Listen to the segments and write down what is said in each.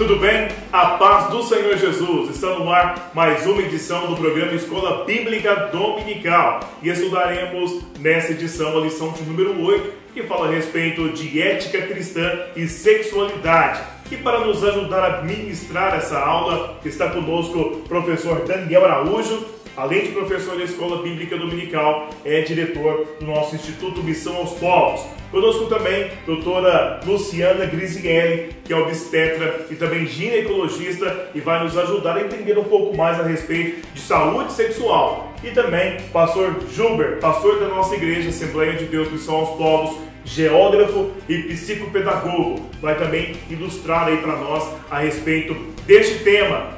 Tudo bem? A paz do Senhor Jesus. Está no ar mais uma edição do programa Escola Bíblica Dominical. E estudaremos nessa edição a lição de número 8, que fala a respeito de ética cristã e sexualidade. E para nos ajudar a ministrar essa aula, está conosco o professor Daniel Araújo. Além de professor da Escola Bíblica Dominical, é diretor do nosso Instituto Missão aos Povos. Conosco também a doutora Luciana Grisielli, que é obstetra e também ginecologista e vai nos ajudar a entender um pouco mais a respeito de saúde sexual. E também o pastor Gilber, pastor da nossa igreja Assembleia de Deus Missão aos Povos, geógrafo e psicopedagogo, vai também ilustrar aí para nós a respeito deste tema.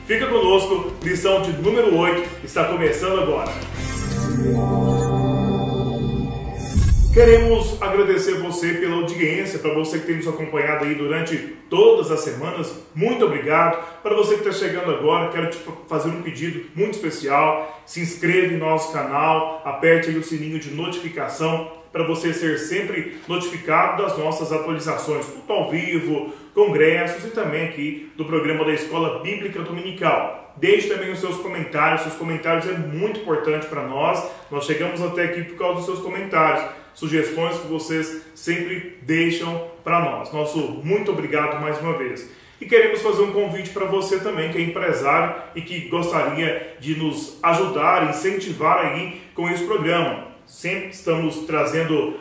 Fica conosco, lição de número 8, está começando agora. Queremos agradecer você pela audiência, para você que tem nos acompanhado aí durante todas as semanas, muito obrigado. Para você que está chegando agora, quero te fazer um pedido muito especial, se inscreva em nosso canal, aperte aí o sininho de notificação, para você ser sempre notificado das nossas atualizações, tudo ao vivo, congressos e também aqui do programa da Escola Bíblica Dominical. Deixe também os seus comentários é muito importante para nós. Nós chegamos até aqui por causa dos seus comentários, sugestões que vocês sempre deixam para nós. Nosso muito obrigado mais uma vez. E queremos fazer um convite para você também, que é empresário e que gostaria de nos ajudar, incentivar aí com esse programa. Sempre estamos trazendo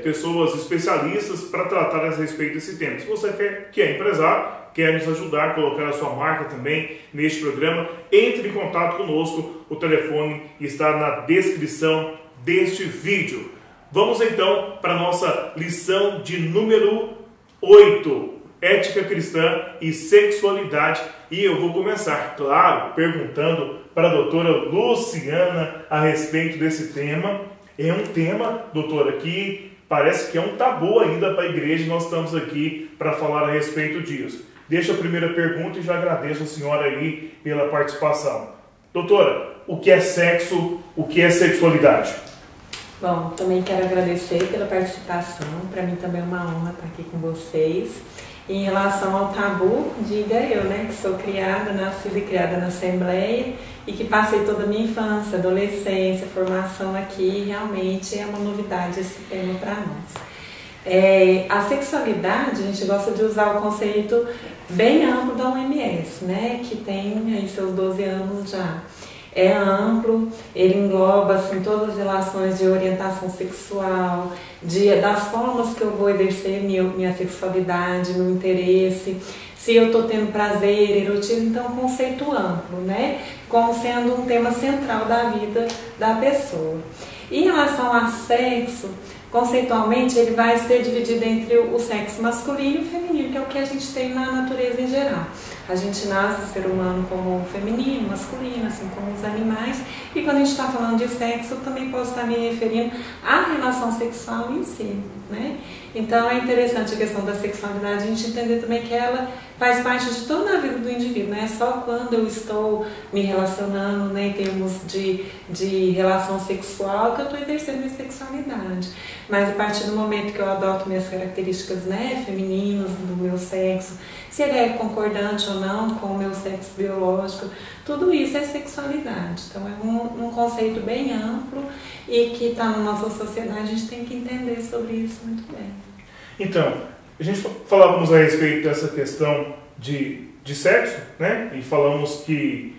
pessoas especialistas para tratar a respeito desse tema. Se você que é empresário, quer nos ajudar a colocar a sua marca também neste programa, entre em contato conosco. O telefone está na descrição deste vídeo. Vamos então para a nossa lição de número 8, ética cristã e sexualidade. E eu vou começar, claro, perguntando para a doutora Luciana a respeito desse tema. É um tema, doutora, que parece que é um tabu ainda para a igreja, e nós estamos aqui para falar a respeito disso. Deixa a primeira pergunta e já agradeço a senhora aí pela participação. Doutora, o que é sexo, o que é sexualidade? Bom, também quero agradecer pela participação, para mim também é uma honra estar aqui com vocês. Em relação ao tabu, diga eu, né, que sou nascida e criada na Assembleia e que passei toda a minha infância, adolescência, formação aqui, realmente é uma novidade esse tema para nós. A sexualidade, a gente gosta de usar o conceito bem amplo da OMS, né, que tem aí seus 12 anos já. É amplo, ele engloba assim, todas as relações de orientação sexual, das formas que eu vou exercer minha sexualidade, meu interesse, se eu estou tendo prazer, erotismo, então um conceito amplo, né? Como sendo um tema central da vida da pessoa. Em relação a sexo, conceitualmente ele vai ser dividido entre o sexo masculino e o feminino, que é o que a gente tem na natureza em geral. A gente nasce, o ser humano, como feminino, masculino, assim como os animais. E quando a gente está falando de sexo, eu também posso estar me referindo à relação sexual em si, né? Então é interessante a questão da sexualidade, a gente entender também que ela faz parte de toda a vida do indivíduo, não é só quando eu estou me relacionando, né, em termos de relação sexual que eu estou exercendo minha sexualidade. Mas a partir do momento que eu adoto minhas características, né, femininas do meu sexo, se ele é concordante ou não com o meu sexo biológico, tudo isso é sexualidade. Então é um conceito bem amplo e que está na nossa sociedade, a gente tem que entender sobre isso muito bem. Então, a gente falávamos a respeito dessa questão de sexo, né? E falamos que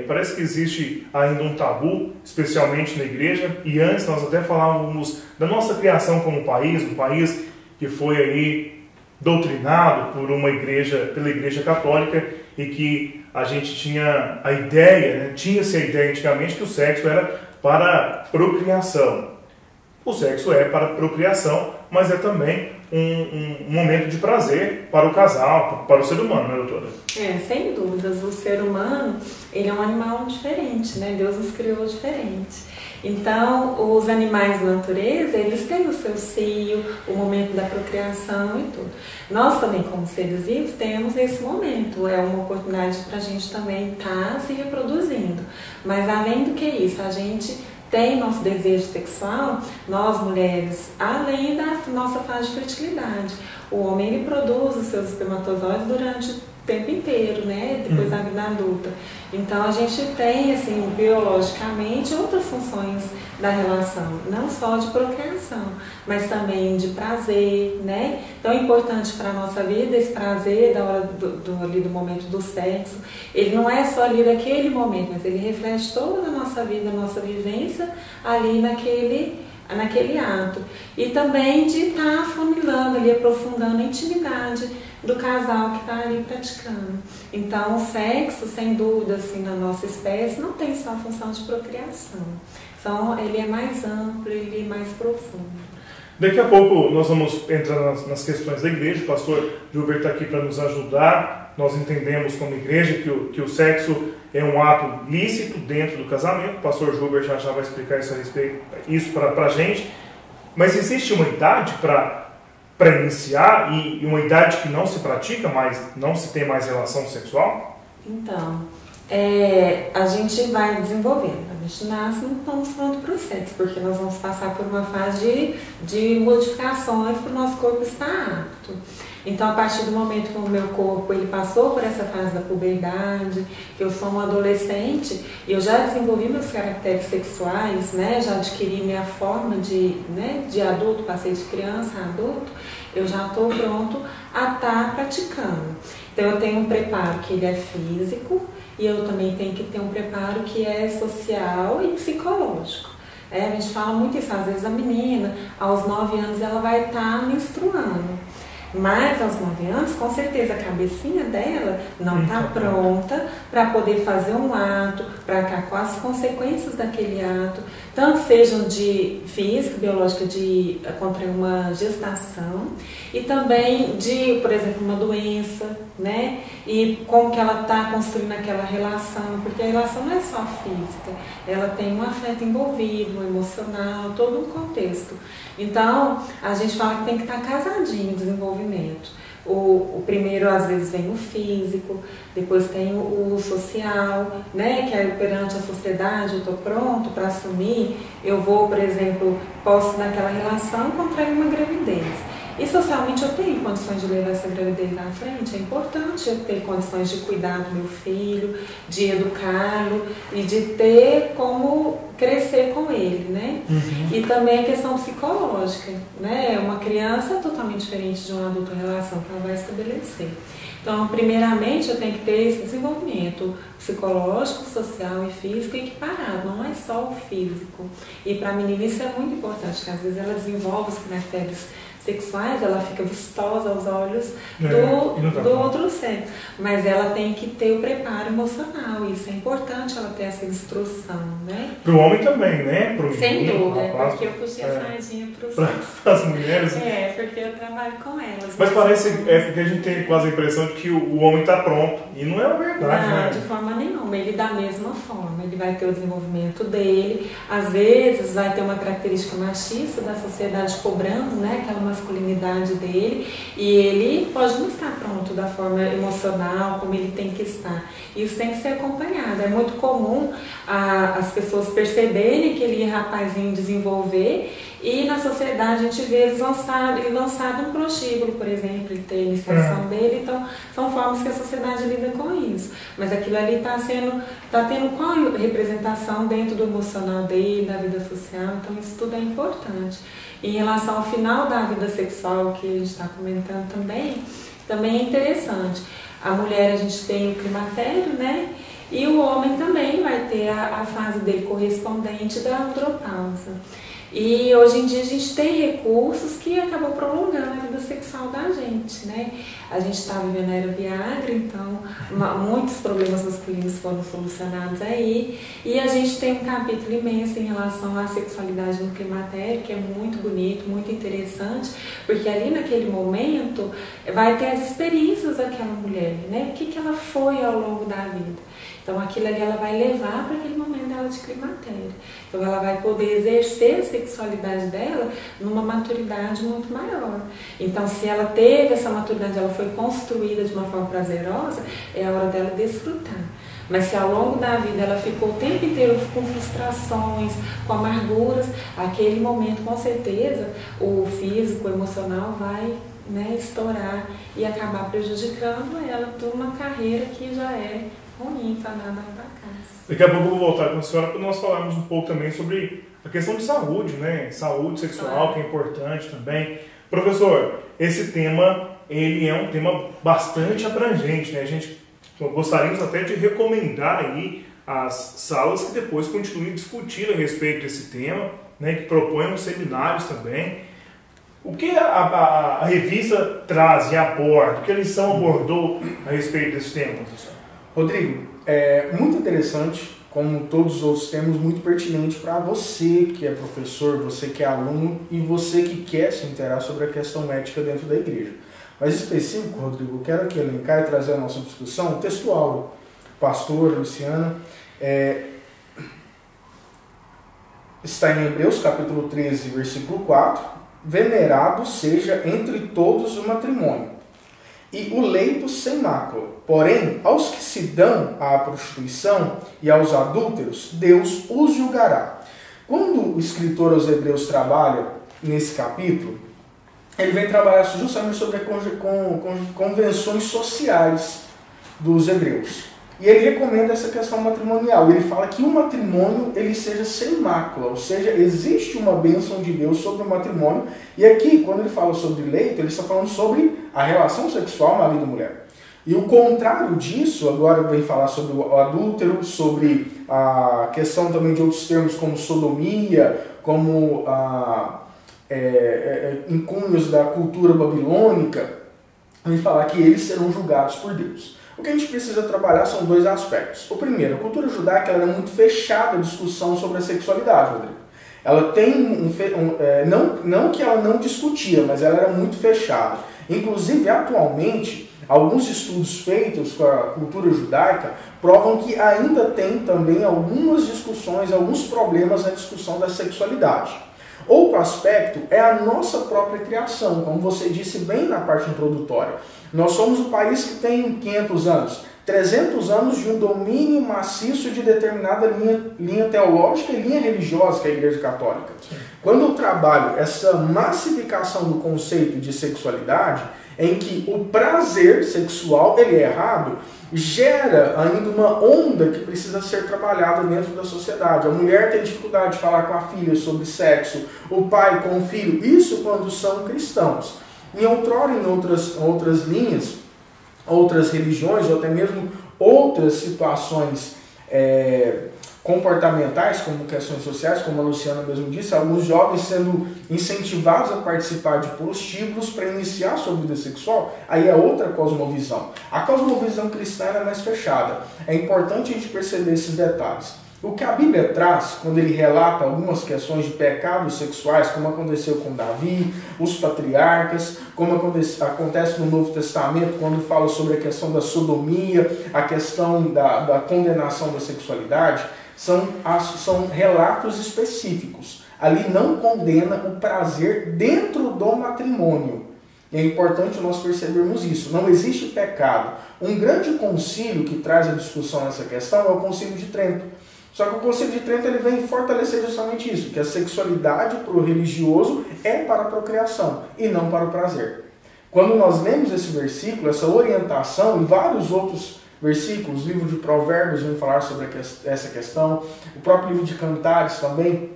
parece que existe ainda um tabu, especialmente na igreja, e antes nós até falávamos da nossa criação como país, um país que foi aí doutrinado pela igreja católica, e que a gente tinha a ideia, né? Tinha-se a ideia antigamente que o sexo era para procriação. O sexo é para procriação, mas é também um momento de prazer para o casal, para o ser humano, né, doutora? Sem dúvidas. O ser humano, ele é um animal diferente, né? Deus os criou diferente. Então, os animais da natureza, eles têm o seu cio, o momento da procriação e tudo. Nós também, como seres vivos, temos esse momento. É uma oportunidade para a gente também estar se reproduzindo. Mas, além do que isso, a gente tem nosso desejo sexual, nós mulheres, além da nossa fase de fertilidade. O homem ele produz os seus espermatozoides durante o tempo inteiro, né? Depois da vida adulta. Então a gente tem, assim, biologicamente outras funções da relação, não só de procriação, mas também de prazer, né? Então é importante para a nossa vida esse prazer da hora ali do momento do sexo. Ele não é só ali daquele momento, mas ele reflete toda a nossa vida, a nossa vivência ali naquele ato. E também de estar afunilando ali, aprofundando a intimidade do casal que está ali praticando. Então o sexo, sem dúvida, assim, na nossa espécie, não tem só a função de procriação. Então ele é mais amplo, ele é mais profundo. Daqui a pouco nós vamos entrar nas questões da igreja. O pastor Gilbert está aqui para nos ajudar. Nós entendemos como igreja que o sexo é um ato lícito dentro do casamento. O pastor Gilbert já vai explicar isso para a gente. Mas existe uma idade para iniciar e uma idade que não se pratica, mas não se tem mais relação sexual? Então, a gente vai desenvolvendo. A gente nasce, não estamos prontos para o sexo, porque nós vamos passar por uma fase de modificações para o nosso corpo estar apto. Então, a partir do momento que o meu corpo ele passou por essa fase da puberdade, que eu sou um adolescente, eu já desenvolvi meus caracteres sexuais, né? Já adquiri minha forma de adulto, passei de criança a adulto, eu já estou pronto a estar praticando. Então, eu tenho um preparo que ele é físico e eu também tenho que ter um preparo que é social e psicológico. A gente fala muito isso, às vezes a menina, aos 9 anos, ela vai estar menstruando. Mas aos 9 anos, com certeza, a cabecinha dela não está pronta para poder fazer um ato, para arcar com as consequências daquele ato, tanto sejam de física, biológica, de contrair uma gestação, e também de, por exemplo, uma doença, né? E como que ela está construindo aquela relação, porque a relação não é só física, ela tem um afeto envolvido, um emocional, todo um contexto. Então, a gente fala que tem que estar casadinho em desenvolvimento. O primeiro, às vezes, vem o físico, depois tem o social, né? Que aí perante a sociedade, eu estou pronto para assumir, eu vou, por exemplo, posso naquela relação contrair uma gravidez. E socialmente eu tenho condições de levar essa gravidez à frente. É importante eu ter condições de cuidar do meu filho, de educá-lo e de ter como crescer com ele, né? E também a questão psicológica, né? Uma criança é totalmente diferente de um adulto em relação que ela vai estabelecer. Então, primeiramente, eu tenho que ter esse desenvolvimento psicológico, social e físico equiparado, não é só o físico. E para a menina isso é muito importante, porque às vezes ela desenvolve os caracteres sexuais, ela fica vistosa aos olhos do outro sexo, mas ela tem que ter o preparo emocional, isso é importante ela ter essa instrução, né? Para o homem também, né? Sem dúvida, porque eu puxei a sardinha para as mulheres. Porque eu trabalho com elas. Mas parece que a gente tem quase a impressão de que o homem está pronto, e não é a verdade, não, né? De forma nenhuma, ele da mesma forma, ele vai ter o desenvolvimento dele, às vezes vai ter uma característica machista da sociedade cobrando, né, aquela masculinidade dele, e ele pode não estar pronto da forma emocional como ele tem que estar. Isso tem que ser acompanhado. É muito comum as pessoas perceberem que ele é rapazinho desenvolver e na sociedade a gente vê ele lançado um prostíbulo, por exemplo, ele tem a iniciação dele, então são formas que a sociedade lida com isso. Mas aquilo ali está tendo qual representação dentro do emocional dele, da vida social, então isso tudo é importante. Em relação ao final da vida sexual, que a gente está comentando também é interessante. A mulher, a gente tem o climatério, né? E o homem também vai ter a fase dele correspondente da andropausa. E hoje em dia a gente tem recursos que acabam prolongando a vida sexual da gente, né? A gente está vivendo a era Viagra, então muitos problemas masculinos foram solucionados aí. E a gente tem um capítulo imenso em relação à sexualidade no climatério, que é muito bonito, muito interessante, porque ali naquele momento vai ter as experiências daquela mulher, né? O que ela foi ao longo da vida. Então aquilo ali ela vai levar para aquele momento dela de climatério. Então ela vai poder exercer a sexualidade dela numa maturidade muito maior. Então se ela teve essa maturidade, ela foi construída de uma forma prazerosa, é a hora dela desfrutar. Mas se ao longo da vida ela ficou o tempo inteiro com frustrações, com amarguras, aquele momento com certeza o físico, o emocional vai, né, estourar e acabar prejudicando ela por uma carreira que já é ruim, fadada para casa. Daqui a pouco eu vou voltar com a senhora para nós falarmos um pouco também sobre a questão de saúde, né? Saúde sexual, que é importante também. Professor, esse tema, ele é um tema bastante abrangente, né? Gostaríamos até de recomendar aí as salas que depois continuem discutindo a respeito desse tema, né? Que proponham seminários também. O que a revista traz e aborda? O que a lição abordou a respeito desse tema, professor? Rodrigo, é muito interessante, como todos os outros temas, muito pertinente para você que é professor, você que é aluno e você que quer se interar sobre a questão ética dentro da igreja. Mas específico, Rodrigo, eu quero aqui elencar e trazer a nossa discussão textual. Pastor, Luciana, está em Hebreus capítulo 13, versículo 4, venerado seja entre todos o matrimônio, e o leito sem mácula. Porém, aos que se dão à prostituição e aos adúlteros, Deus os julgará. Quando o escritor aos Hebreus trabalha nesse capítulo, ele vem trabalhar justamente sobre as convenções sociais dos hebreus. E ele recomenda essa questão matrimonial. Ele fala que o matrimônio ele seja sem mácula, ou seja, existe uma bênção de Deus sobre o matrimônio. E aqui, quando ele fala sobre leito, ele está falando sobre a relação sexual marido e mulher. E o contrário disso, agora vem falar sobre o adúltero, sobre a questão também de outros termos como sodomia, como incúnios da cultura babilônica, vem falar que eles serão julgados por Deus. O que a gente precisa trabalhar são dois aspectos. O primeiro, a cultura judaica ela era muito fechada à discussão sobre a sexualidade, Rodrigo. Ela tem não que ela não discutia, mas ela era muito fechada. Inclusive, atualmente, alguns estudos feitos com a cultura judaica provam que ainda tem também algumas discussões, alguns problemas na discussão da sexualidade. Outro aspecto é a nossa própria criação, como você disse bem na parte introdutória. Nós somos o país que tem 500 anos, 300 anos de um domínio maciço de determinada linha teológica e linha religiosa, que é a Igreja Católica. Quando eu trabalho essa massificação do conceito de sexualidade, em que o prazer sexual ele é errado, gera ainda uma onda que precisa ser trabalhada dentro da sociedade. A mulher tem dificuldade de falar com a filha sobre sexo, o pai com o filho, isso quando são cristãos. Em outrora, em outras linhas, outras religiões, ou até mesmo outras situações comportamentais, como questões sociais, como a Luciana mesmo disse, alguns jovens sendo incentivados a participar de prostíbulos para iniciar sua vida sexual, aí é outra cosmovisão. A cosmovisão cristã é mais fechada. É importante a gente perceber esses detalhes. O que a Bíblia traz, quando ele relata algumas questões de pecados sexuais, como aconteceu com Davi, os patriarcas, como acontece no Novo Testamento, quando fala sobre a questão da sodomia, a questão da condenação da sexualidade, são relatos específicos. Ali não condena o prazer dentro do matrimônio. E é importante nós percebermos isso. Não existe pecado. Um grande concílio que traz a discussão nessa questão é o Concílio de Trento. Só que o Concílio de Trento ele vem fortalecer justamente isso, que a sexualidade para o religioso é para a procriação e não para o prazer. Quando nós lemos esse versículo, essa orientação e vários outros versículos, o livro de Provérbios vem falar sobre essa questão, o próprio livro de Cantares também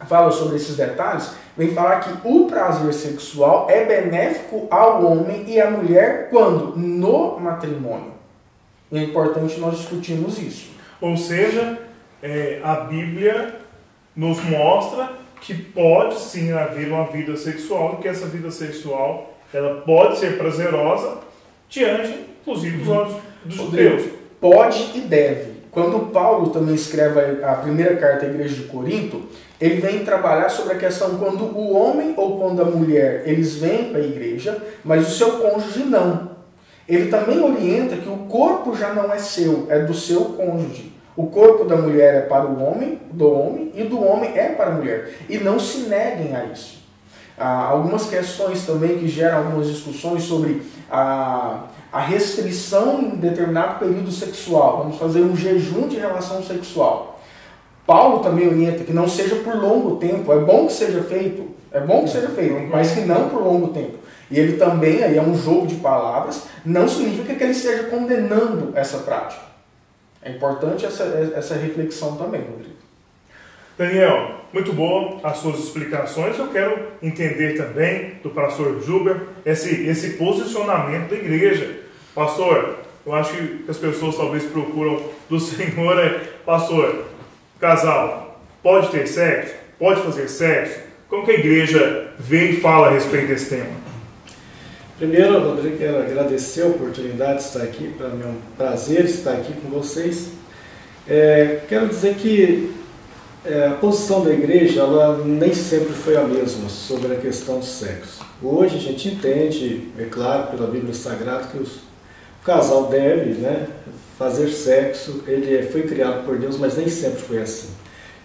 fala sobre esses detalhes, vem falar que o prazer sexual é benéfico ao homem e à mulher quando? No matrimônio. E é importante nós discutirmos isso. Ou seja, a Bíblia nos mostra que pode sim haver uma vida sexual, que essa vida sexual ela pode ser prazerosa diante, inclusive, dos olhos dos judeus. Pode e deve. Quando Paulo também escreve a primeira carta à igreja de Corinto, ele vem trabalhar sobre a questão quando o homem ou quando a mulher, eles vêm para a igreja, mas o seu cônjuge não. Ele também orienta que o corpo já não é seu, é do seu cônjuge. O corpo da mulher é para o homem, do homem, e do homem é para a mulher. E não se neguem a isso. algumas questões também que geram algumas discussões sobre a restrição em determinado período sexual. Vamos fazer um jejum de relação sexual. Paulo também orienta que não seja por longo tempo. É bom que seja feito, mas que não por longo tempo. E ele também, aí é um jogo de palavras, não significa que ele esteja condenando essa prática. É importante essa reflexão também, Rodrigo. Daniel, muito boa as suas explicações. Eu quero entender também do pastor Gilber esse posicionamento da igreja. Pastor, eu acho que as pessoas talvez procuram do Senhor, pastor, casal, pode ter sexo? Pode fazer sexo? Como que a igreja vê e fala a respeito desse tema? Primeiro, Rodrigo, quero agradecer a oportunidade de estar aqui. Para mim é um prazer estar aqui com vocês. Quero dizer que a posição da igreja ela nem sempre foi a mesma sobre a questão do sexo. Hoje a gente entende, é claro, pela Bíblia Sagrada, que o casal deve, fazer sexo. Ele foi criado por Deus, mas nem sempre foi assim.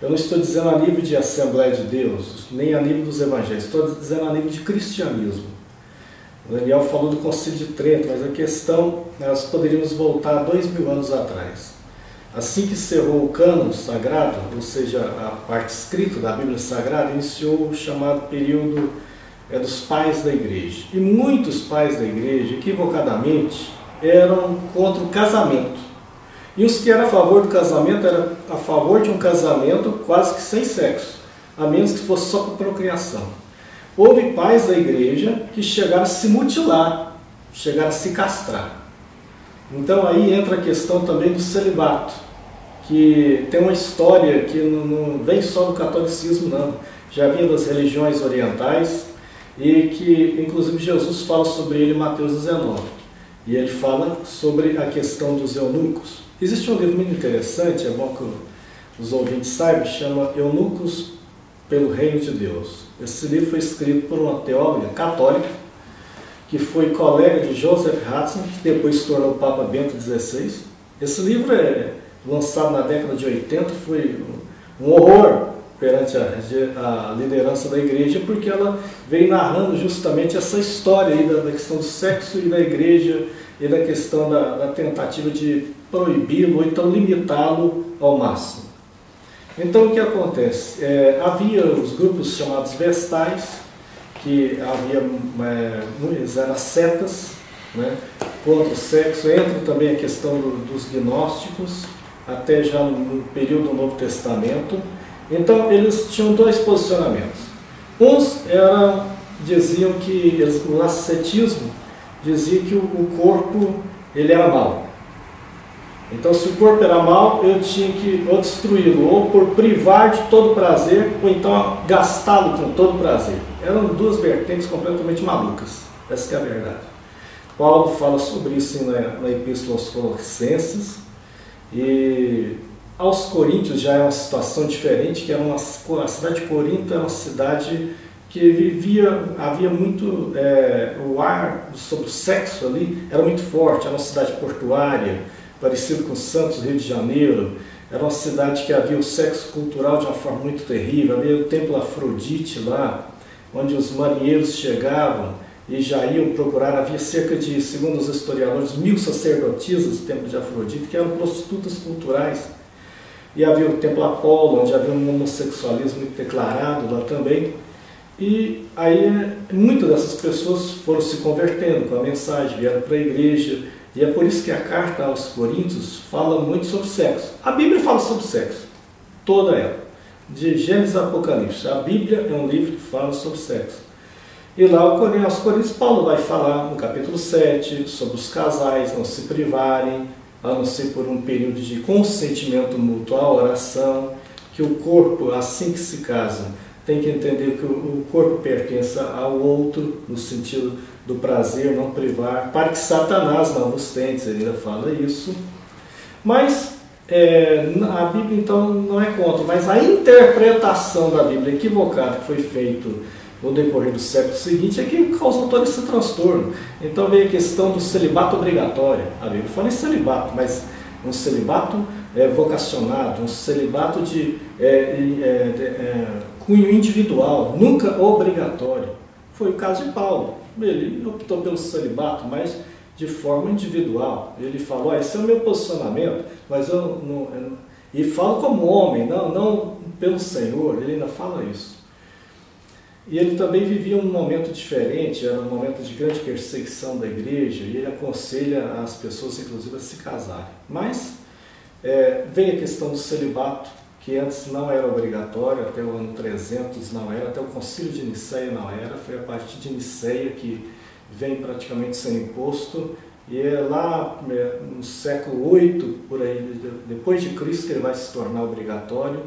Eu não estou dizendo a nível de Assembleia de Deus, nem a nível dos evangelhos, estou dizendo a nível de cristianismo. O Daniel falou do Concílio de Trento, mas a questão, nós poderíamos voltar 2000 anos atrás. Assim que encerrou o cânon sagrado, ou seja, a parte escrita da Bíblia Sagrada, iniciou o chamado período dos pais da igreja. E muitos pais da igreja, equivocadamente, eram contra o casamento. E os que eram a favor do casamento eram a favor de um casamento quase que sem sexo, a menos que fosse só para procriação. Houve pais da igreja que chegaram a se mutilar, chegaram a se castrar. Então aí entra a questão também do celibato, que tem uma história que não vem só do catolicismo não, já vinha das religiões orientais e que inclusive Jesus fala sobre ele em Mateus 19. E ele fala sobre a questão dos eunucos. Existe um livro muito interessante, é bom que os ouvintes saibam, chama Eunucos pelo Reino de Deus. Esse livro foi escrito por uma teóloga católica, que foi colega de Joseph Ratzinger, que depois se tornou o Papa Bento XVI. Esse livro é lançado na década de 80, foi um horror perante a liderança da igreja, porque ela veio narrando justamente essa história aí da questão do sexo e da igreja, e da questão da tentativa de proibi-lo ou então limitá-lo ao máximo. Então o que acontece? Havia os grupos chamados vestais, que eles eram setas, contra o sexo. Entra também a questão dos gnósticos, até já no período do Novo Testamento. Então eles tinham dois posicionamentos. Uns diziam que o ascetismo dizia que o corpo ele era mau. Então, se o corpo era mau, eu tinha que ou destruí-lo, ou por privar de todo prazer, ou então gastá-lo com todo prazer. Eram duas vertentes completamente malucas. Essa que é a verdade. Paulo fala sobre isso na Epístola aos Colossenses. E aos Coríntios já é uma situação diferente, que a cidade de Corinto era uma cidade que havia muito, o ar sobre o sexo ali era muito forte, era uma cidade portuária, parecido com Santos, Rio de Janeiro. Era uma cidade que havia o sexo cultural de uma forma muito terrível. Havia o templo Afrodite lá, onde os marinheiros chegavam e já iam procurar. Havia cerca de, segundo os historiadores, 1000 sacerdotisas do templo de Afrodite, que eram prostitutas culturais. E havia o templo Apolo, onde havia um homossexualismo declarado lá também. E aí muitas dessas pessoas foram se convertendo com a mensagem, vieram para a igreja. E é por isso que a carta aos Coríntios fala muito sobre sexo. A Bíblia fala sobre sexo, toda ela, de Gênesis a Apocalipse. A Bíblia é um livro que fala sobre sexo. E lá aos Coríntios, Paulo vai falar no capítulo 7 sobre os casais não se privarem, a não ser por um período de consentimento mútuo à oração, que o corpo, assim que se casa, tem que entender que o corpo pertence ao outro, no sentido do prazer, não privar, para que Satanás não vos tente, ele ainda fala isso. Mas a Bíblia então não é contra, mas a interpretação da Bíblia equivocada que foi feita no decorrer do século seguinte é que causou todo esse transtorno. Então veio a questão do celibato obrigatório. A Bíblia fala em celibato, mas um celibato vocacionado, um celibato cunho individual, nunca obrigatório. Foi o caso de Paulo. Ele optou pelo celibato, mas de forma individual. Ele falou, esse é o meu posicionamento, mas eu não... E falo como homem, não pelo Senhor, ele ainda fala isso. E ele também vivia um momento diferente, era um momento de grande perseguição da igreja, e ele aconselha as pessoas, inclusive, a se casarem. Mas vem a questão do celibato, que antes não era obrigatório, até o ano 300 não era, até o concílio de Niceia não era, foi a partir de Niceia que vem praticamente sendo imposto, e é lá no século 8, por aí, depois de Cristo, que ele vai se tornar obrigatório,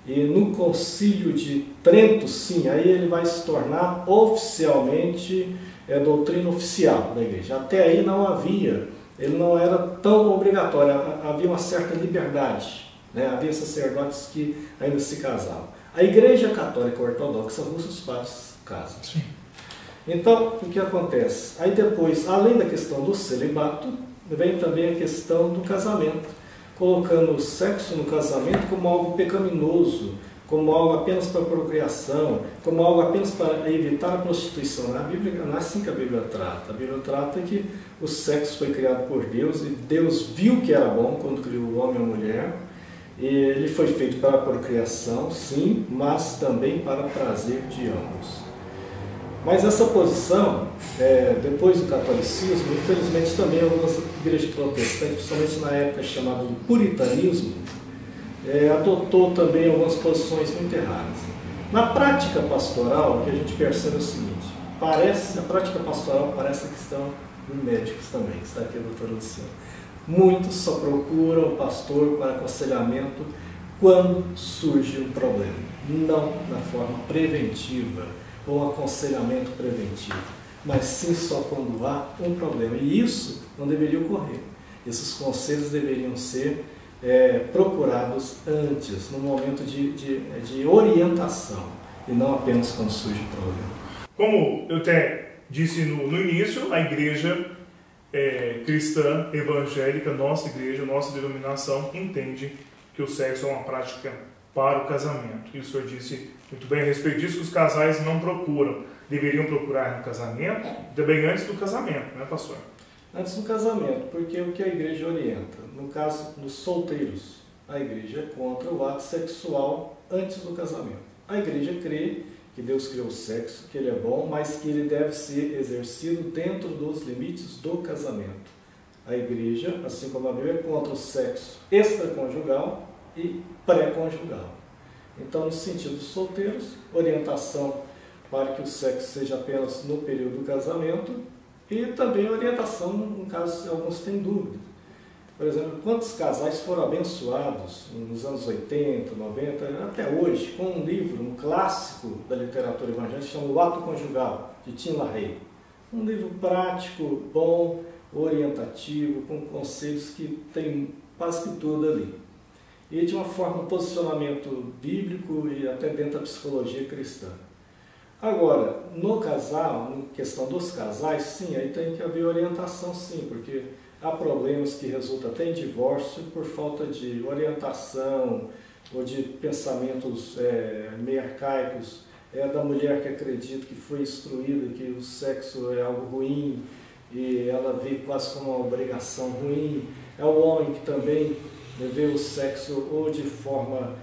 e no concílio de Trento, sim, aí ele vai se tornar oficialmente doutrina oficial da igreja. Até aí não havia, ele não era tão obrigatório, havia uma certa liberdade. Havia sacerdotes que ainda se casavam. A Igreja Católica Ortodoxa russa, os padres casam. Sim. Então, o que acontece? Aí depois, além da questão do celibato, vem também a questão do casamento, colocando o sexo no casamento como algo pecaminoso, como algo apenas para procriação, como algo apenas para evitar a prostituição. Na Bíblia, não é assim que a Bíblia trata. A Bíblia trata que o sexo foi criado por Deus e Deus viu que era bom quando criou o homem e a mulher. E ele foi feito para a procriação, sim, mas também para prazer de ambos. Mas essa posição, depois do catolicismo, infelizmente também algumas igrejas protestantes, principalmente na época chamada do puritanismo, adotou também algumas posições muito erradas. Na prática pastoral, o que a gente percebe é o seguinte, a prática pastoral parece a questão dos médicos também, que está aqui a doutora Luciana. Muitos só procuram o pastor para aconselhamento quando surge um problema, não na forma preventiva ou aconselhamento preventivo, mas sim só quando há um problema. E isso não deveria ocorrer. Esses conselhos deveriam ser procurados antes, no momento de orientação, e não apenas quando surge o problema. Como eu até disse no início, a igreja cristã, evangélica, nossa igreja, nossa denominação, entende que o sexo é uma prática para o casamento. E o senhor disse muito bem a respeito disso, que os casais não procuram, deveriam procurar no casamento, também antes do casamento, né, pastor? Antes do casamento, porque o que a igreja orienta, no caso dos solteiros, a igreja é contra o ato sexual antes do casamento. A igreja crê que Deus criou o sexo, que ele é bom, mas que ele deve ser exercido dentro dos limites do casamento. A igreja, assim como a Bíblia, é contra o sexo extraconjugal e pré-conjugal. Então, no sentido dos solteiros, orientação para que o sexo seja apenas no período do casamento e também orientação no caso se alguns têm dúvida. Por exemplo, quantos casais foram abençoados nos anos 80, 90, até hoje, com um livro, um clássico da literatura evangélica, chamado O Ato Conjugal, de Tim LaHaye. Um livro prático, bom, orientativo, com conselhos que tem quase que tudo ali. E de uma forma, um posicionamento bíblico e até dentro da psicologia cristã. Agora, no casal, na questão dos casais, sim, aí tem que haver orientação, sim, porque há problemas que resultam até em divórcio por falta de orientação ou de pensamentos meio arcaicos. É da mulher que acredita que foi instruída que o sexo é algo ruim e ela vê quase como uma obrigação ruim. É o homem que também vê o sexo ou de forma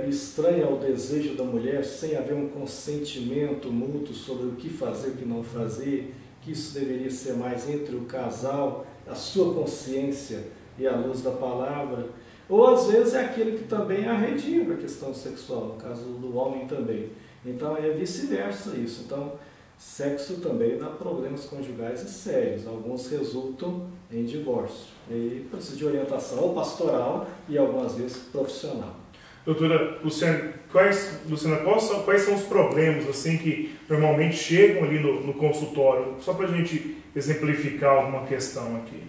estranha ao desejo da mulher, sem haver um consentimento mútuo sobre o que fazer e o que não fazer, que isso deveria ser mais entre o casal, a sua consciência e a luz da palavra. Ou às vezes é aquele que também arredia a questão sexual, no caso do homem também. Então é vice-versa isso. Então, sexo também dá problemas conjugais sérios. Alguns resultam em divórcio. E precisa de orientação ou pastoral e algumas vezes profissional. Doutora Luciana, quais são os problemas assim que normalmente chegam ali no consultório? Só para a gente exemplificar alguma questão aqui.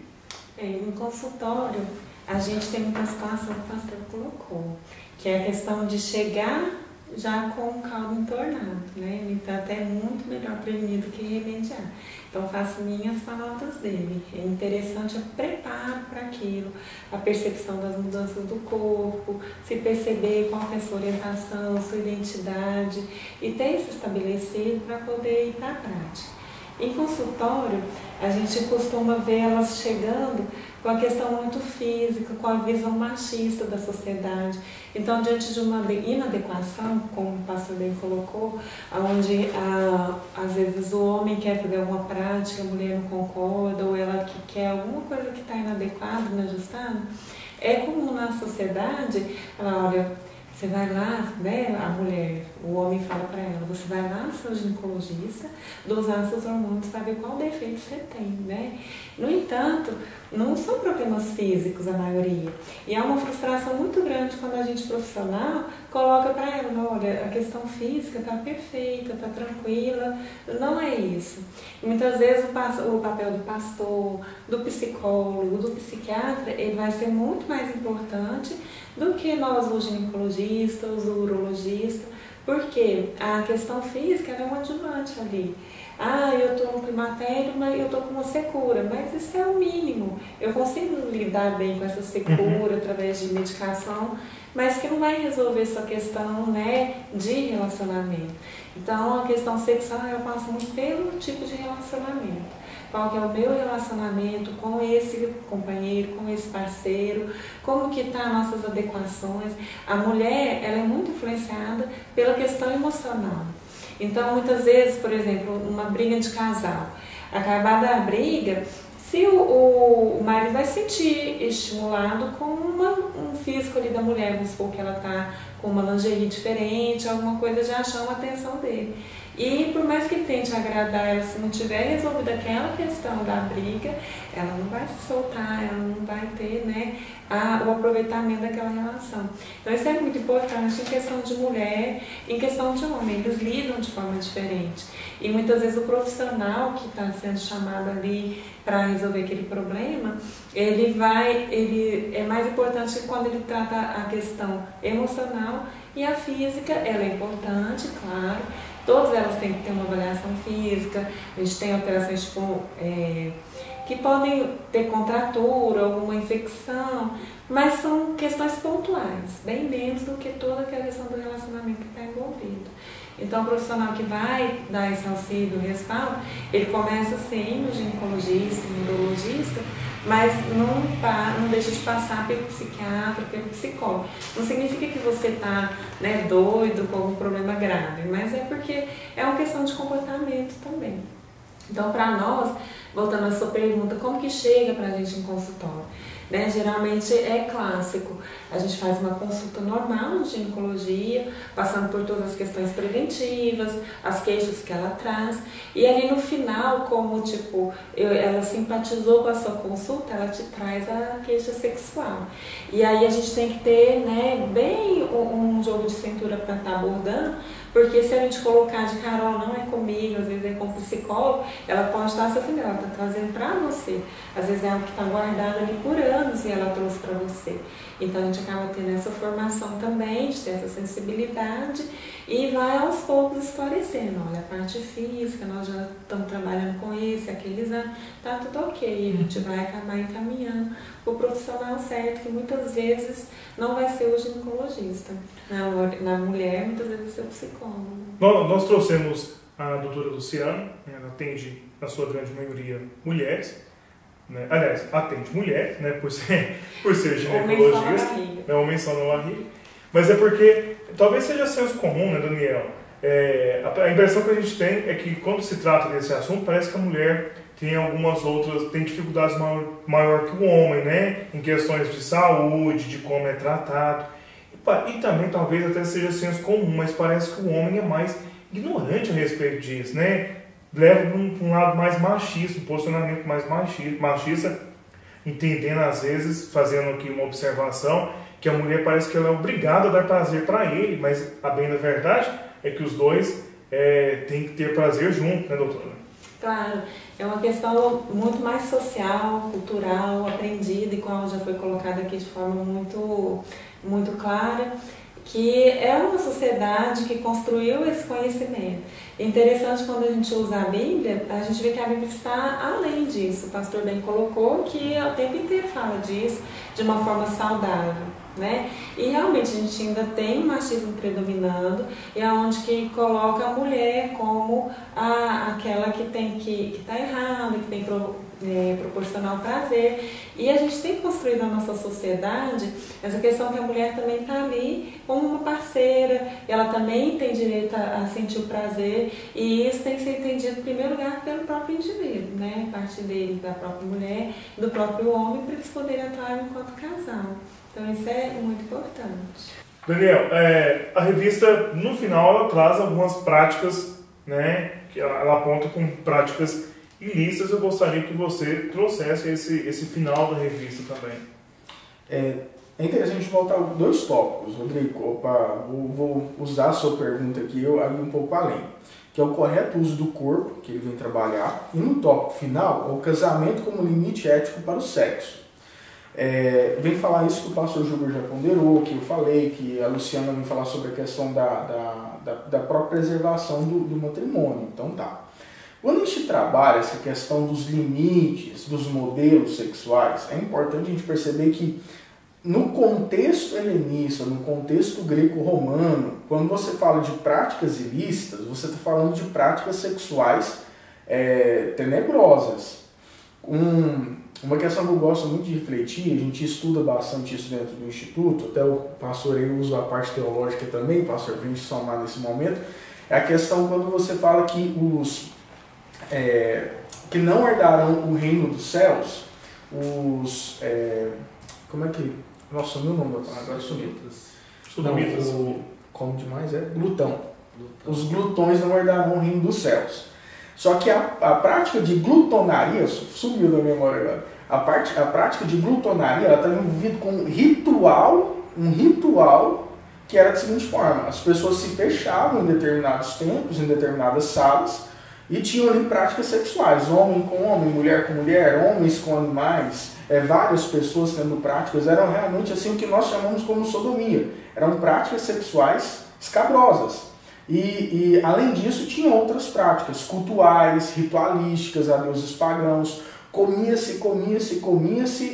No consultório, a gente tem uma situação que o pastor colocou, que é a questão de chegar já com o caldo entornado, né? No entanto, é muito melhor prevenir do que remediar. Então, faço minhas palavras dele. É interessante o preparo para aquilo, a percepção das mudanças do corpo, se perceber qual é a sua orientação, sua identidade e ter isso estabelecido para poder ir para a prática. Em consultório, a gente costuma ver elas chegando com a questão muito física, com a visão machista da sociedade. Então, diante de uma inadequação, como o pastor bem colocou, onde às vezes o homem quer fazer alguma prática, a mulher não concorda, ou ela que quer alguma coisa que está inadequada, inajustada, é comum na sociedade, olha, você vai lá, né, a mulher, o homem fala para ela, você vai lá no seu ginecologista, dosar seus hormônios para ver qual defeito você tem, né? No entanto, não são problemas físicos a maioria. E há uma frustração muito grande quando a gente profissional coloca para ela, olha, a questão física está perfeita, está tranquila. Não é isso. E muitas vezes o papel do pastor, do psicólogo, do psiquiatra, ele vai ser muito mais importante do que nós, os ginecologistas, o urologista, porque a questão física é um adjuvante ali. Eu estou no climatério, mas eu estou com uma secura, mas isso é o mínimo. Eu consigo lidar bem com essa secura através de medicação, mas que não vai resolver sua questão, né, de relacionamento. Então, a questão sexual, eu passo muito pelo tipo de relacionamento. Qual que é o meu relacionamento com esse companheiro, com esse parceiro, como que tá as nossas adequações. A mulher, ela é muito influenciada pela questão emocional. Então, muitas vezes, por exemplo, uma briga de casal, acabada a briga, se o marido vai se sentir estimulado com um físico ali da mulher, vamos supor que ela tá com uma lingerie diferente, alguma coisa já chama a atenção dele. E por mais que ele tente agradar ela, se não tiver resolvido aquela questão da briga, ela não vai se soltar, ela não vai ter, né, o aproveitamento daquela relação. Então isso é muito importante em questão de mulher, em questão de homem, eles lidam de forma diferente. E muitas vezes o profissional que está sendo chamado ali para resolver aquele problema, ele é mais importante quando ele trata a questão emocional, e a física, ela é importante, claro. Todas elas têm que ter uma avaliação física, a gente tem alterações tipo, que podem ter contratura, alguma infecção, mas são questões pontuais, bem menos do que toda aquela questão do relacionamento que está envolvido. Então, o profissional que vai dar esse auxílio, respaldo, ele começa sim no ginecologista, no urologista, mas não deixa de passar pelo psiquiatra, pelo psicólogo. Não significa que você está, né, doido com algum problema grave, mas é porque é uma questão de comportamento também. Então, para nós, voltando à sua pergunta, como que chega para a gente em consultório? Né? Geralmente é clássico, a gente faz uma consulta normal de ginecologia, passando por todas as questões preventivas, as queixas que ela traz, e ali no final, como tipo, ela simpatizou com a sua consulta, ela te traz a queixa sexual. E aí a gente tem que ter, né, bem um jogo de cintura para estar abordando, porque se a gente colocar de Carol, não é comigo, às vezes é com o psicólogo, ela pode estar sofrendo, ela está trazendo para você. Às vezes é algo que está guardado ali por anos e ela trouxe para você. Então a gente acaba tendo essa formação também, de ter essa sensibilidade e vai aos poucos esclarecendo. Olha, a parte física, nós já estamos trabalhando com esse, aquele exame, tá tudo ok. A gente vai acabar encaminhando o profissional certo, que muitas vezes não vai ser o ginecologista. Na mulher, muitas vezes vai ser o psicólogo. Nós trouxemos a doutora Luciana, ela atende, na sua grande maioria, mulheres. Né? Aliás, atende mulheres, né? por ser ginecologista, homem só na barriga. Mas é porque, talvez seja senso comum, né, Daniel? A impressão que a gente tem é que quando se trata desse assunto, parece que a mulher tem algumas outras, tem dificuldades maior que o homem, né? Em questões de saúde, de como é tratado. E também talvez até seja senso comum, mas parece que o homem é mais ignorante a respeito disso, né? Leva para um lado mais machista, um posicionamento mais machista, entendendo às vezes, fazendo aqui uma observação, que a mulher parece que ela é obrigada a dar prazer para ele, mas a bem da verdade é que os dois têm que ter prazer junto, né, doutora? Claro, é uma questão muito mais social, cultural, aprendida, e qual já foi colocada aqui de forma muito, muito clara, que é uma sociedade que construiu esse conhecimento. É interessante quando a gente usa a Bíblia, a gente vê que a Bíblia está além disso. O pastor bem colocou que o tempo inteiro fala disso de uma forma saudável, né? E realmente a gente ainda tem o machismo predominando, e é onde que coloca a mulher como aquela que tem que está errada, que tem proporcionar o prazer. E a gente tem construído na nossa sociedade essa questão que a mulher também está ali como uma parceira, ela também tem direito a sentir o prazer, e isso tem que ser entendido em primeiro lugar pelo próprio indivíduo, né? A partir dele, da própria mulher, do próprio homem, para eles poderem atuar enquanto casal. Então isso é muito importante. Daniel, a revista no final ela traz algumas práticas, né, que ela aponta com práticas ilícitas. Eu gostaria que você trouxesse esse final da revista também. É interessante voltar a 2 tópicos, Rodrigo. Vou usar a sua pergunta aqui, eu ir um pouco além, que é o correto uso do corpo, que ele vem trabalhar, e no tópico final, o casamento como limite ético para o sexo. Vem falar isso que o pastor Gilberto já ponderou, que eu falei, que a Luciana vem falar sobre a questão da própria preservação do matrimônio. Então tá. Quando a gente trabalha essa questão dos limites, dos modelos sexuais, é importante a gente perceber que no contexto helenista, no contexto greco-romano, quando você fala de práticas ilícitas, você está falando de práticas sexuais tenebrosas. Uma questão que eu gosto muito de refletir, a gente estuda bastante isso dentro do Instituto, até o pastor aí usa a parte teológica também, pastor, para a gente somar nesse momento, é a questão quando você fala que que não herdarão o reino dos céus, como é que... Nossa, sumiu o nome da palavra, agora sumiu. Sodomitas. Como demais glutão. Os glutões não herdarão o reino dos céus. Só que a prática de glutonaria, sumiu da memória agora, a prática de glutonaria, ela está envolvida com um ritual que era da seguinte forma: as pessoas se fechavam em determinados templos, em determinadas salas, e tinham ali práticas sexuais, homem com homem, mulher com mulher, homens com animais, várias pessoas tendo práticas, eram realmente assim o que nós chamamos como sodomia, eram práticas sexuais escabrosas. E além disso, tinha outras práticas cultuais, ritualísticas, a deuses pagãos. Comia-se,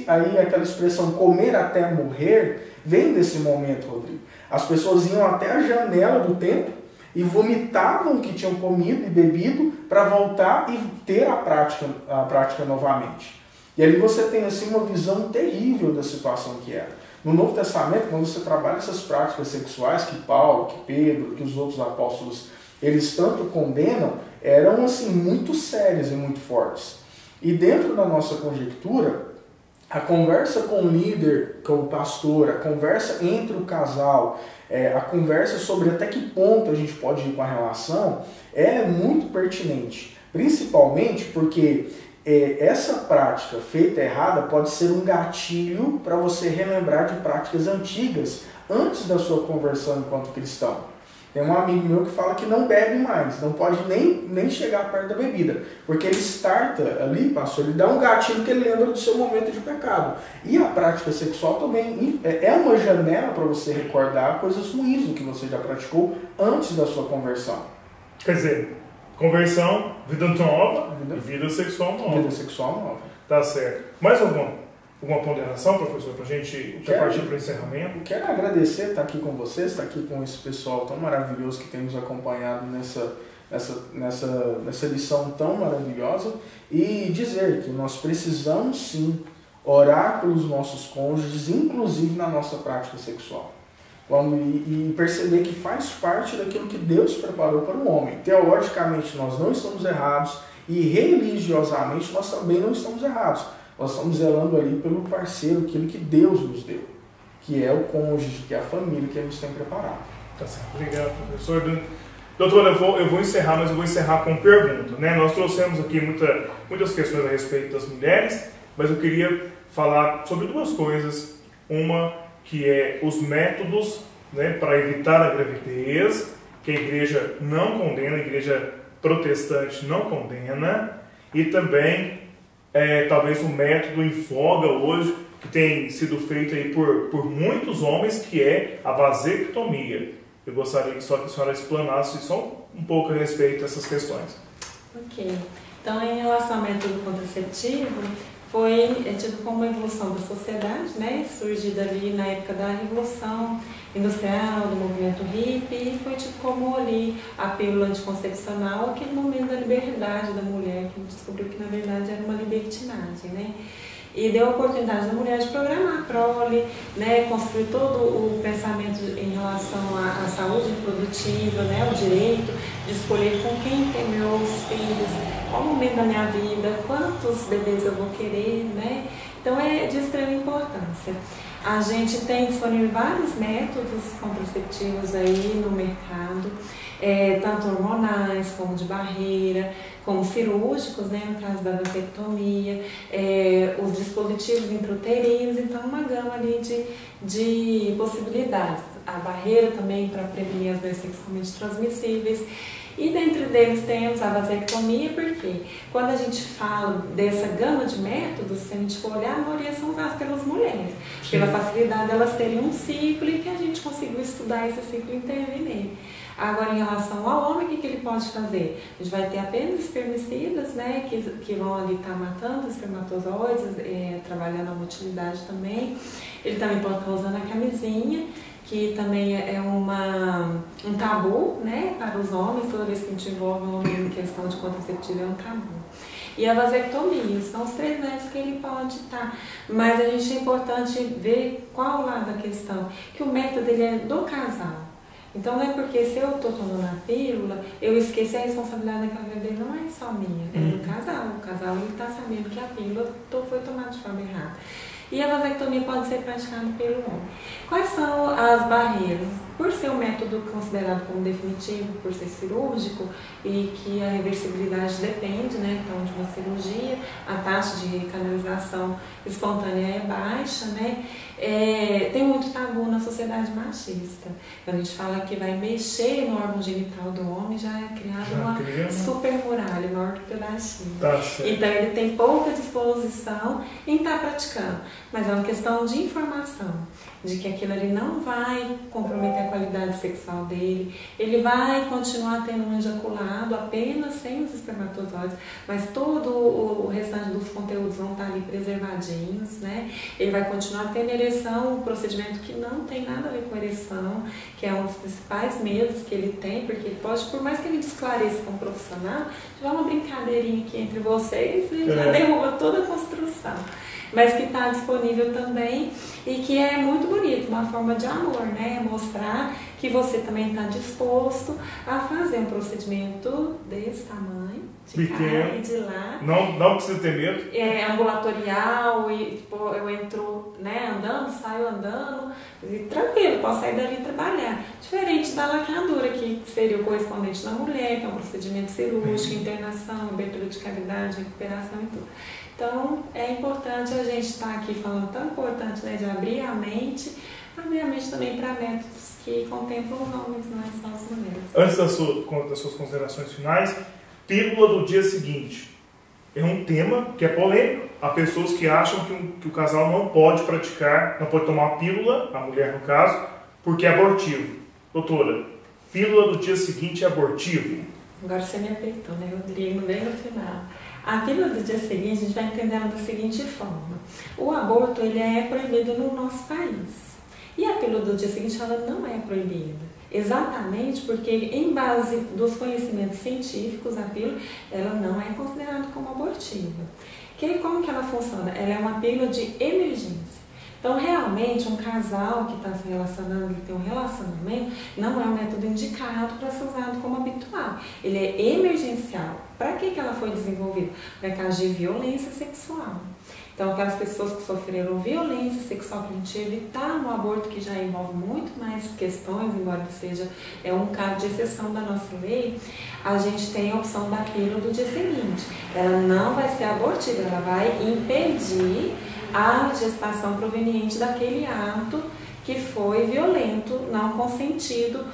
aí aquela expressão comer até morrer vem desse momento, Rodrigo. As pessoas iam até a janela do templo e vomitavam o que tinham comido e bebido para voltar e ter a prática novamente. E ali você tem assim uma visão terrível da situação que era. No Novo Testamento, quando você trabalha essas práticas sexuais que Paulo, que Pedro, que os outros apóstolos, eles tanto condenam, eram assim muito sérias e muito fortes. E dentro da nossa conjectura, a conversa com o líder, com o pastor, a conversa entre o casal, a conversa sobre até que ponto a gente pode ir com a relação, ela é muito pertinente. Principalmente porque essa prática feita errada pode ser um gatilho para você relembrar de práticas antigas antes da sua conversão enquanto cristão. Tem um amigo meu que fala que não bebe mais, não pode nem chegar perto da bebida, porque ele starta ali, pastor, ele dá um gatilho que ele lembra do seu momento de pecado. E a prática sexual também é uma janela para você recordar coisas ruins do que você já praticou antes da sua conversão. Quer dizer, conversão, vida nova, vida sexual nova. Vida sexual nova. Tá certo. Mais alguma ponderação, professor, para a gente partir para o encerramento? Quero agradecer estar aqui com vocês, estar aqui com esse pessoal tão maravilhoso que tem nos acompanhado nessa lição tão maravilhosa, e dizer que nós precisamos sim orar pelos nossos cônjuges, inclusive na nossa prática sexual. E perceber que faz parte daquilo que Deus preparou para o homem. Teologicamente nós não estamos errados e religiosamente nós também não estamos errados. Nós estamos zelando ali pelo parceiro, aquilo que Deus nos deu, que é o cônjuge, que é a família que Ele nos tem preparado. Tá certo. Obrigado, professor. Doutor, eu vou encerrar, mas eu vou encerrar com pergunta, né? Nós trouxemos aqui muitas questões a respeito das mulheres, mas eu queria falar sobre 2 coisas. Uma que é os métodos, né, para evitar a gravidez, que a igreja não condena, a igreja protestante não condena, e também talvez um método em voga hoje, que tem sido feito aí por muitos homens, que é a vasectomia. Eu gostaria só que a senhora explanasse só um pouco a respeito dessas questões. Ok. Então, em relação ao método contraceptivo, foi tido como uma evolução da sociedade, né? Surgida ali na época da Revolução Industrial, do movimento hippie, e foi tido como ali a pílula anticoncepcional, aquele momento da liberdade da mulher, que descobriu que na verdade era uma libertinagem, né? E deu a oportunidade da mulher de programar a prole, né, construir todo o pensamento em relação à saúde reprodutiva, né, o direito de escolher com quem ter meus filhos, qual o momento da minha vida, quantos bebês eu vou querer, né? Então é de extrema importância. A gente tem disponível vários métodos contraceptivos aí no mercado, tanto hormonais como de barreira, como cirúrgicos, né, no caso da vasectomia, os dispositivos intrauterinos, então uma gama ali de possibilidades. A barreira também para prevenir as doenças sexualmente transmissíveis. E dentre deles temos a vasectomia, porque quando a gente fala dessa gama de métodos, se a gente for olhar, a maioria são usados pelas mulheres, pela facilidade delas terem um ciclo e que a gente conseguiu estudar esse ciclo e intervir nele. Agora, em relação ao homem, o que ele pode fazer? A gente vai ter apenas espermicidas, né, que vão ali estar matando os espermatozoides, trabalhando a motilidade também. Ele também pode estar usando a camisinha, que também é um tabu, né, para os homens. Toda vez que a gente envolve um homem em questão de contraceptivo é um tabu. E a vasectomia, são os 3 métodos que ele pode estar. Mas a gente é importante ver qual o lado da questão, que o método ele é do casal. Então não é porque se eu estou tomando a pílula, eu esqueci a responsabilidade daquela bebê, não é só minha, é do casal. O casal está sabendo que a pílula foi tomada de forma errada. E a vasectomia pode ser praticada pelo homem. Quais são as barreiras? Por ser um método considerado como definitivo, por ser cirúrgico e que a reversibilidade depende, né, então, de uma cirurgia, a taxa de recanalização espontânea é baixa, né? Tem muito tabu na sociedade machista. Quando a gente fala que vai mexer no órgão genital do homem, já é criada uma super muralha, maior que o pedacinho. Tá, então ele tem pouca disposição em estar praticando, mas é uma questão de informação, de que aquilo ali não vai comprometer a qualidade sexual dele, ele vai continuar tendo um ejaculado apenas sem os espermatozoides, mas todo o restante dos conteúdos vão estar ali preservadinhos, né? Ele vai continuar tendo ereção, um procedimento que não tem nada a ver com ereção, que é um dos principais medos que ele tem, porque ele pode, por mais que ele esclareça com um profissional, tiver uma brincadeirinha aqui entre vocês e já derruba toda a construção. Mas que está disponível também e que é muito bonito, uma forma de amor, né? Mostrar que você também está disposto a fazer um procedimento desse tamanho, de cá e de lá. Não precisa ter medo. É ambulatorial e tipo, eu entro, né, andando, saio andando e tranquilo, posso sair dali e trabalhar. Diferente da lacradura, que seria o correspondente da mulher, que é um procedimento cirúrgico, internação, abertura de cavidade, recuperação e tudo. Então, é importante a gente estar aqui falando tão importante, né, de abrir a mente também para métodos que contemplam os homens, não é só as mulheres. Antes das suas considerações finais, pílula do dia seguinte. É um tema que é polêmico. Há pessoas que acham que o casal não pode praticar, não pode tomar a pílula, a mulher no caso, porque é abortivo. Doutora, pílula do dia seguinte é abortivo? Agora você me apertou, né, Rodrigo, bem no final. A pílula do dia seguinte, a gente vai entender ela da seguinte forma. O aborto, ele é proibido no nosso país. E a pílula do dia seguinte, ela não é proibida. Exatamente porque, em base dos conhecimentos científicos, a pílula, ela não é considerada como abortiva. Como que ela funciona? Ela é uma pílula de emergência. Então, realmente, um casal que está se relacionando, que tem um relacionamento, não é um método indicado para ser usado como habitual. Ele é emergencial. Para que ela foi desenvolvida? Para caso de violência sexual. Então, aquelas pessoas que sofreram violência sexual, para a gente evitar um aborto que já envolve muito mais questões, embora seja um caso de exceção da nossa lei, a gente tem a opção da pílula do dia seguinte. Ela não vai ser abortiva, ela vai impedir a gestação proveniente daquele ato que foi violento, não consentido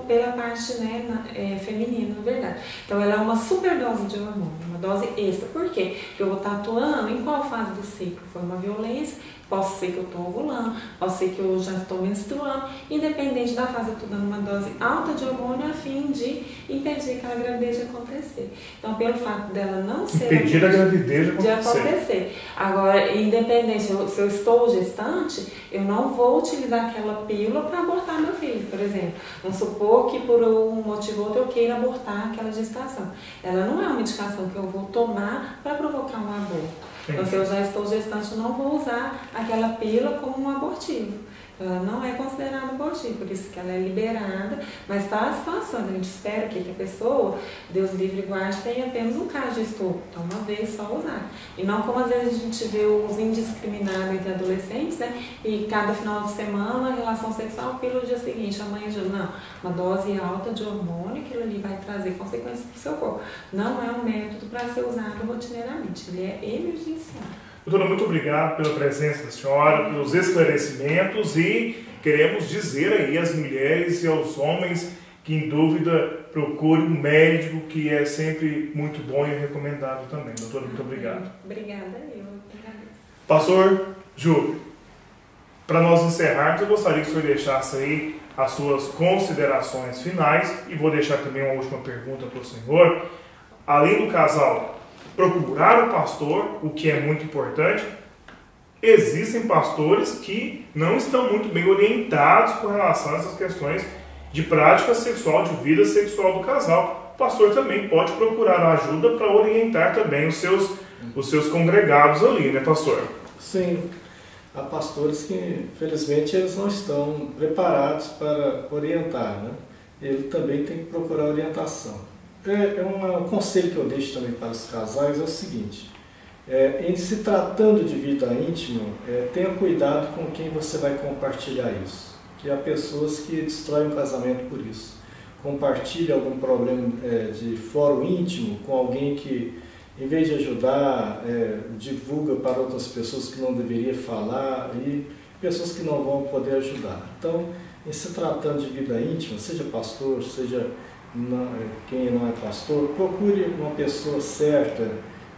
pela parte, né, feminina, na verdade. Então, ela é uma superdose de hormônio, uma dose extra. Por quê? Porque eu vou estar atuando em qual fase do ciclo? Foi uma violência, Pode ser que eu estou ovulando, pode ser que eu já estou menstruando, independente da fase, eu estou dando uma dose alta de hormônio a fim de impedir aquela gravidez de acontecer. Então, pelo fato dela não ser... Impedir a gravidez de acontecer. Agora, independente, se eu estou gestante, eu não vou utilizar aquela pílula para abortar meu filho, por exemplo. Vamos supor que por um motivo ou outro eu queira abortar aquela gestação. Ela não é uma medicação que eu vou tomar para provocar um aborto. Então, se eu já estou gestante, eu não vou usar aquela pílula como um abortivo. Ela não é considerada abortiva, por isso que ela é liberada, mas para a situação, a gente espera que a pessoa, Deus livre e guarde, tenha apenas um caso de estupro, então uma vez só usar. E não como às vezes a gente vê o uso indiscriminado entre adolescentes, né? E cada final de semana, relação sexual, pílula no dia seguinte, amanhã já não. Uma dose alta de hormônio, aquilo ali vai trazer consequências para o seu corpo. Não é um método para ser usado rotineiramente, ele é emergencial. Doutora, muito obrigado pela presença da senhora, pelos esclarecimentos e queremos dizer aí às mulheres e aos homens que em dúvida procure um médico, que é sempre muito bom e recomendado também. Doutora, muito obrigado. Obrigada, eu agradeço. Pastor Júlio, para nós encerrarmos, eu gostaria que o senhor deixasse aí as suas considerações finais e vou deixar também uma última pergunta para o senhor. Além do casal procurar o pastor, o que é muito importante, existem pastores que não estão muito bem orientados com relação a essas questões de prática sexual, de vida sexual do casal. O pastor também pode procurar ajuda para orientar também os seus congregados ali, né, pastor? Sim, há pastores que, infelizmente, eles não estão preparados para orientar, né? Ele também tem que procurar orientação. Um conselho que eu deixo também para os casais é o seguinte: em se tratando de vida íntima, tenha cuidado com quem você vai compartilhar isso. Que há pessoas que destroem o casamento por isso. Compartilha algum problema de fórum íntimo com alguém que, em vez de ajudar, divulga para outras pessoas que não deveria falar e pessoas que não vão poder ajudar. Então, em se tratando de vida íntima, seja pastor, seja quem não é pastor, procure uma pessoa certa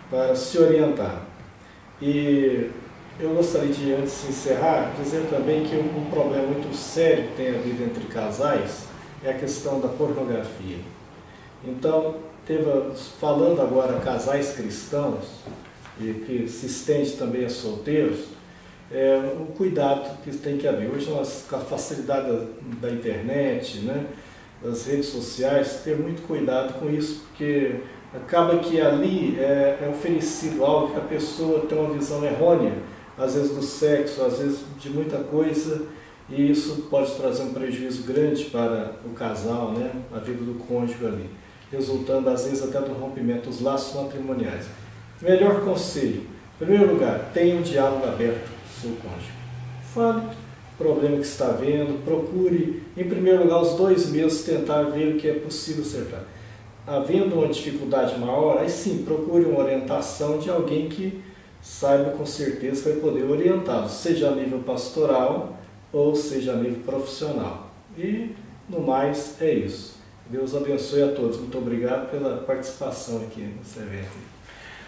para se orientar. E eu gostaria de, antes de encerrar, dizer também que um problema muito sério que tem havido entre casais é a questão da pornografia. Então, falando agora casais cristãos, e que se estende também a solteiros, um cuidado que tem que haver. Hoje, com a facilidade da internet, né, das redes sociais, ter muito cuidado com isso, porque acaba que ali é oferecido algo que a pessoa tem uma visão errônea, às vezes do sexo, às vezes de muita coisa, e isso pode trazer um prejuízo grande para o casal, né, a vida do cônjuge ali, resultando às vezes até do rompimento dos laços matrimoniais. Melhor conselho: em primeiro lugar, tenha um diálogo aberto com o seu cônjuge. Fale o problema que está vendo, procure, em primeiro lugar, os 2 meses tentar ver o que é possível acertar. Havendo uma dificuldade maior, aí sim, procure uma orientação de alguém que saiba com certeza que vai poder orientá-lo, seja a nível pastoral ou seja a nível profissional. E, no mais, é isso. Deus abençoe a todos. Muito obrigado pela participação aqui nesse evento.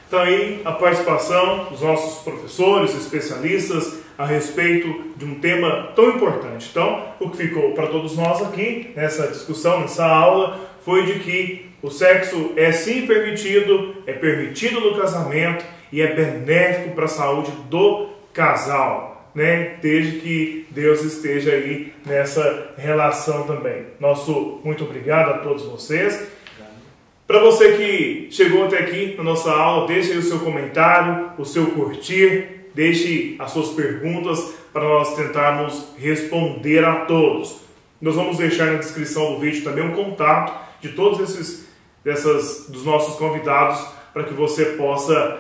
Então aí a participação dos nossos professores, especialistas a respeito de um tema tão importante. Então, o que ficou para todos nós aqui nessa discussão, nessa aula, foi de que o sexo é sim permitido, é permitido no casamento e é benéfico para a saúde do casal, né? Desde que Deus esteja aí nessa relação também. Nosso muito obrigado a todos vocês. Para você que chegou até aqui na nossa aula, deixe aí o seu comentário, o seu curtir, deixe as suas perguntas para nós tentarmos responder a todos. Nós vamos deixar na descrição do vídeo também um contato de todos dos nossos convidados para que você possa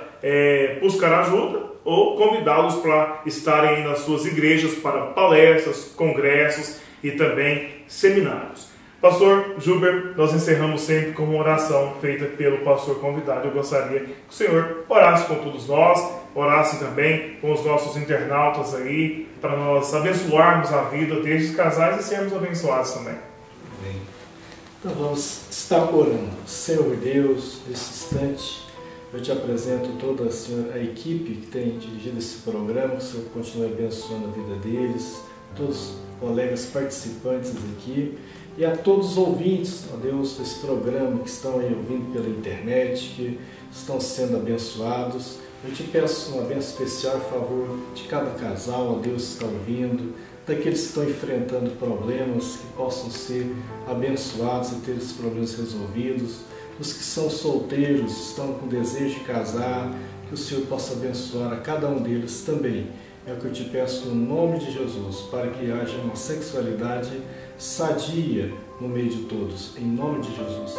buscar ajuda ou convidá-los para estarem aí nas suas igrejas para palestras, congressos e também seminários. Pastor Júber, nós encerramos sempre com uma oração feita pelo pastor convidado. Eu gostaria que o senhor orasse com todos nós, orasse também com os nossos internautas aí, para nós abençoarmos a vida desses casais e sermos abençoados também. Bem, então vamos estar orando. Senhor Deus, nesse instante, Eu te apresento toda a equipe que tem dirigido esse programa, que o Senhor continue abençoando a vida deles, todos os colegas participantes aqui e a todos os ouvintes, ó Deus, desse programa que estão aí ouvindo pela internet, que estão sendo abençoados. Eu te peço uma bênção especial em favor de cada casal, ó Deus, que está ouvindo, daqueles que estão enfrentando problemas, que possam ser abençoados e ter esses problemas resolvidos. Os que são solteiros, estão com desejo de casar, que o Senhor possa abençoar a cada um deles também. É o que eu te peço no nome de Jesus, para que haja uma sexualidade sadia no meio de todos. Em nome de Jesus.